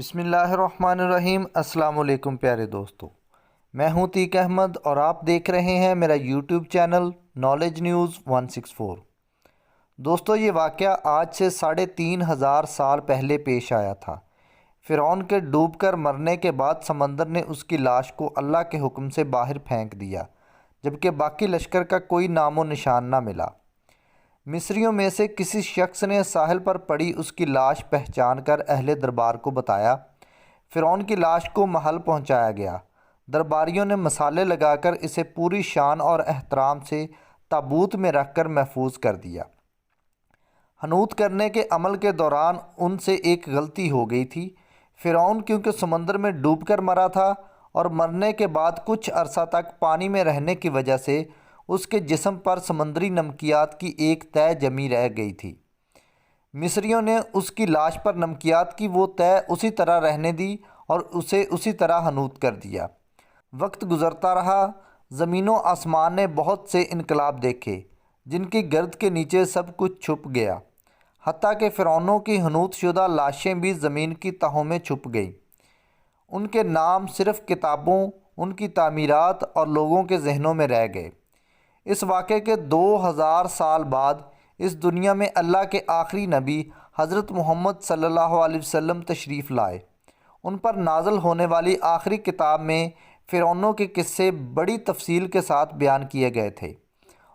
بسم اللہ الرحمن الرحیم۔ السلام علیکم پیارے دوستو، میں ہوں تیق احمد اور آپ دیکھ رہے ہیں میرا یوٹیوب چینل نالج نیوز 164۔ دوستو، یہ واقعہ آج سے 3500 سال پہلے پیش آیا تھا۔ فرعون کے ڈوب کر مرنے کے بعد سمندر نے اس کی لاش کو اللہ کے حکم سے باہر پھینک دیا، جبکہ باقی لشکر کا کوئی نام و نشان نہ ملا۔ مصریوں میں سے کسی شخص نے ساحل پر پڑی اس کی لاش پہچان کر اہل دربار کو بتایا۔ فرعون کی لاش کو محل پہنچایا گیا۔ درباریوں نے مسالے لگا کر اسے پوری شان اور احترام سے تابوت میں رکھ کر محفوظ کر دیا۔ حنوط کرنے کے عمل کے دوران ان سے ایک غلطی ہو گئی تھی۔ فرعون کیونکہ سمندر میں ڈوب کر مرا تھا اور مرنے کے بعد کچھ عرصہ تک پانی میں رہنے کی وجہ سے اس کے جسم پر سمندری نمکیات کی ایک تہہ جمی رہ گئی تھی۔ مصریوں نے اس کی لاش پر نمکیات کی وہ تہہ اسی طرح رہنے دی اور اسے اسی طرح حنوط کر دیا۔ وقت گزرتا رہا، زمین و آسمان نے بہت سے انقلاب دیکھے جن کی گرد کے نیچے سب کچھ چھپ گیا، حتیٰ کہ فرعونوں کی حنوط شدہ لاشیں بھی زمین کی تہوں میں چھپ گئیں۔ ان کے نام صرف کتابوں، ان کی تعمیرات اور لوگوں کے ذہنوں میں رہ گئے۔ اس واقعے کے 2000 سال بعد اس دنیا میں اللہ کے آخری نبی حضرت محمد صلی اللہ علیہ وسلم تشریف لائے۔ ان پر نازل ہونے والی آخری کتاب میں فرعونوں کے قصے بڑی تفصیل کے ساتھ بیان کیے گئے تھے،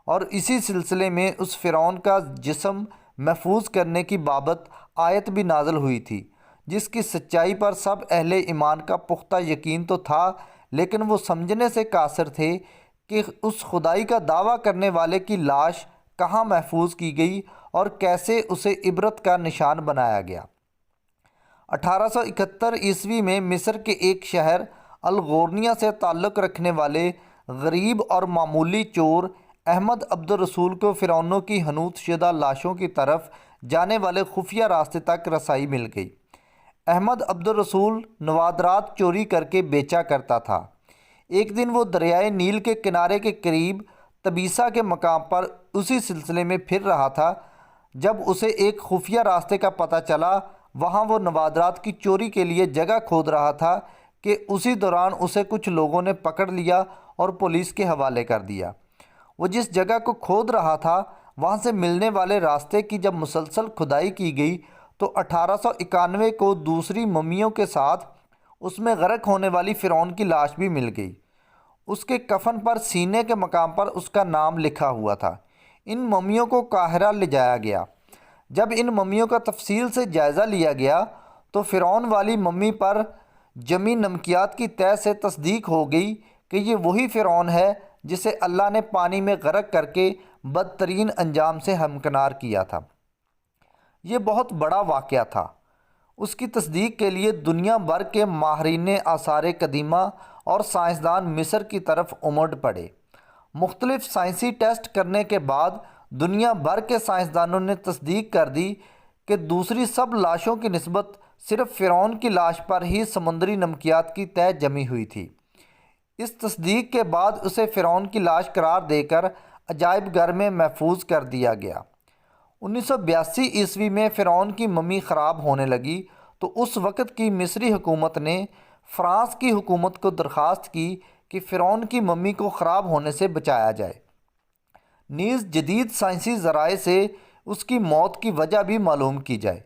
اور اسی سلسلے میں اس فرعون کا جسم محفوظ کرنے کی بابت آیت بھی نازل ہوئی تھی، جس کی سچائی پر سب اہل ایمان کا پختہ یقین تو تھا، لیکن وہ سمجھنے سے قاصر تھے کہ اس خدائی کا دعویٰ کرنے والے کی لاش کہاں محفوظ کی گئی اور کیسے اسے عبرت کا نشان بنایا گیا۔ 1871 میں مصر کے ایک شہر الغورنیہ سے تعلق رکھنے والے غریب اور معمولی چور احمد عبد الرسول کو فرعونوں کی حنوط شدہ لاشوں کی طرف جانے والے خفیہ راستے تک رسائی مل گئی۔ احمد عبد الرسول نوادرات چوری کر کے بیچا کرتا تھا۔ ایک دن وہ دریائے نیل کے کنارے کے قریب تبیسا کے مقام پر اسی سلسلے میں پھر رہا تھا، جب اسے ایک خفیہ راستے کا پتہ چلا۔ وہاں وہ نوادرات کی چوری کے لیے جگہ کھود رہا تھا کہ اسی دوران اسے کچھ لوگوں نے پکڑ لیا اور پولیس کے حوالے کر دیا۔ وہ جس جگہ کو کھود رہا تھا وہاں سے ملنے والے راستے کی جب مسلسل کھدائی کی گئی تو 1891 کو دوسری ممیوں کے ساتھ اس میں غرق ہونے والی فرعون کی لاش بھی مل گئی۔ اس کے کفن پر سینے کے مقام پر اس کا نام لکھا ہوا تھا۔ ان ممیوں کو قاہرہ لے جایا گیا۔ جب ان ممیوں کا تفصیل سے جائزہ لیا گیا تو فرعون والی ممی پر جمی نمکیات کی تہہ سے تصدیق ہو گئی کہ یہ وہی فرعون ہے جسے اللہ نے پانی میں غرق کر کے بدترین انجام سے ہمکنار کیا تھا۔ یہ بہت بڑا واقعہ تھا۔ اس کی تصدیق کے لیے دنیا بھر کے ماہرین آثار قدیمہ اور سائنسدان مصر کی طرف امڑ پڑے۔ مختلف سائنسی ٹیسٹ کرنے کے بعد دنیا بھر کے سائنسدانوں نے تصدیق کر دی کہ دوسری سب لاشوں کی نسبت صرف فرعون کی لاش پر ہی سمندری نمکیات کی تہہ جمی ہوئی تھی۔ اس تصدیق کے بعد اسے فرعون کی لاش قرار دے کر عجائب گھر میں محفوظ کر دیا گیا۔ 1982 میں فرعون کی ممی خراب ہونے لگی تو اس وقت کی مصری حکومت نے فرانس کی حکومت کو درخواست کی کہ فرعون کی ممی کو خراب ہونے سے بچایا جائے، نیز جدید سائنسی ذرائع سے اس کی موت کی وجہ بھی معلوم کی جائے۔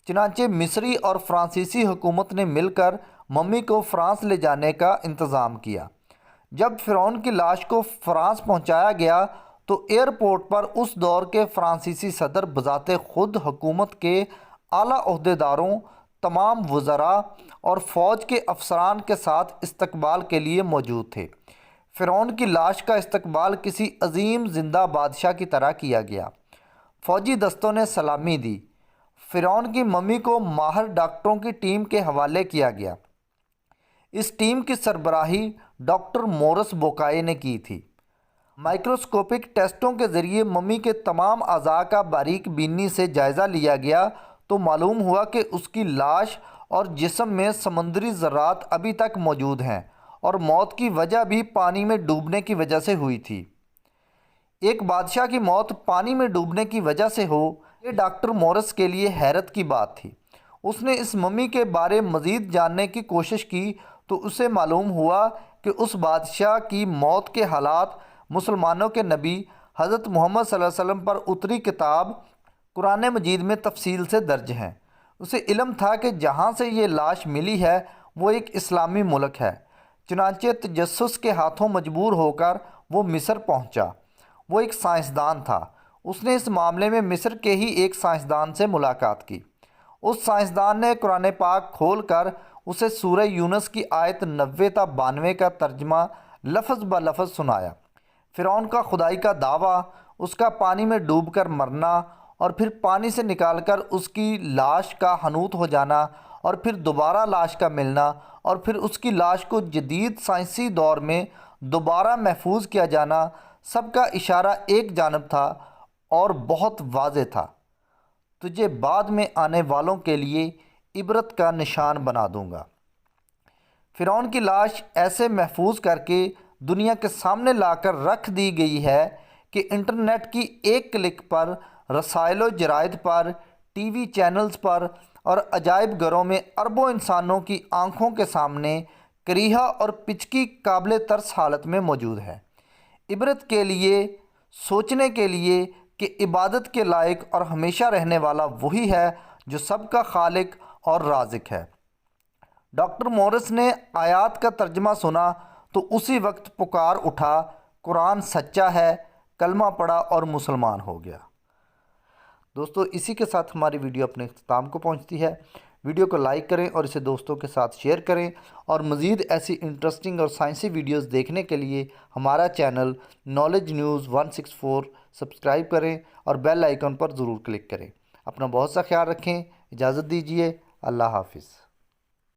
چنانچہ مصری اور فرانسیسی حکومت نے مل کر ممی کو فرانس لے جانے کا انتظام کیا۔ جب فرعون کی لاش کو فرانس پہنچایا گیا تو ایئرپورٹ پر اس دور کے فرانسیسی صدر بذات خود حکومت کے اعلیٰ عہدیداروں، تمام وزراء اور فوج کے افسران کے ساتھ استقبال کے لیے موجود تھے۔ فرعون کی لاش کا استقبال کسی عظیم زندہ بادشاہ کی طرح کیا گیا۔ فوجی دستوں نے سلامی دی۔ فرعون کی ممی کو ماہر ڈاکٹروں کی ٹیم کے حوالے کیا گیا۔ اس ٹیم کی سربراہی ڈاکٹر مورس بوکائے نے کی تھی۔ مائکروسکوپک ٹیسٹوں کے ذریعے ممی کے تمام اعضاء کا باریک بینی سے جائزہ لیا گیا تو معلوم ہوا کہ اس کی لاش اور جسم میں سمندری ذرات ابھی تک موجود ہیں اور موت کی وجہ بھی پانی میں ڈوبنے کی وجہ سے ہوئی تھی۔ ایک بادشاہ کی موت پانی میں ڈوبنے کی وجہ سے ہو، یہ ڈاکٹر مورس کے لیے حیرت کی بات تھی۔ اس نے اس ممی کے بارے مزید جاننے کی کوشش کی تو اسے معلوم ہوا کہ اس بادشاہ کی موت کے حالات مسلمانوں کے نبی حضرت محمد صلی اللہ علیہ وسلم پر اتری کتاب قرآن مجید میں تفصیل سے درج ہیں۔ اسے علم تھا کہ جہاں سے یہ لاش ملی ہے وہ ایک اسلامی ملک ہے، چنانچہ تجسس کے ہاتھوں مجبور ہو کر وہ مصر پہنچا۔ وہ ایک سائنسدان تھا۔ اس نے اس معاملے میں مصر کے ہی ایک سائنسدان سے ملاقات کی۔ اس سائنسدان نے قرآن پاک کھول کر اسے سورہ یونس کی آیت 90 تا 92 کا ترجمہ لفظ بلفظ سنایا۔ فرعون کا خدائی کا دعویٰ، اس کا پانی میں ڈوب کر مرنا اور پھر پانی سے نکال کر اس کی لاش کا حنوط ہو جانا اور پھر دوبارہ لاش کا ملنا اور پھر اس کی لاش کو جدید سائنسی دور میں دوبارہ محفوظ کیا جانا، سب کا اشارہ ایک جانب تھا اور بہت واضح تھا: تجھے بعد میں آنے والوں کے لیے عبرت کا نشان بنا دوں گا۔ فرعون کی لاش ایسے محفوظ کر کے دنیا کے سامنے لا کر رکھ دی گئی ہے کہ انٹرنیٹ کی ایک کلک پر رسائل و جرائد پر، ٹی وی چینلز پر اور عجائب گھروں میں اربوں انسانوں کی آنکھوں کے سامنے کریہا اور پچکی قابل ترس حالت میں موجود ہے، عبرت کے لیے، سوچنے کے لیے کہ عبادت کے لائق اور ہمیشہ رہنے والا وہی ہے جو سب کا خالق اور رازق ہے۔ ڈاکٹر مورس نے آیات کا ترجمہ سنا تو اسی وقت پکار اٹھا، قرآن سچا ہے، کلمہ پڑھا اور مسلمان ہو گیا۔ دوستو، اسی کے ساتھ ہماری ویڈیو اپنے اختتام کو پہنچتی ہے۔ ویڈیو کو لائک کریں اور اسے دوستوں کے ساتھ شیئر کریں، اور مزید ایسی انٹرسٹنگ اور سائنسی ویڈیوز دیکھنے کے لیے ہمارا چینل نالج نیوز 164 سبسکرائب کریں اور بیل آئیکن پر ضرور کلک کریں۔ اپنا بہت سا خیال رکھیں، اجازت دیجیے، اللہ حافظ۔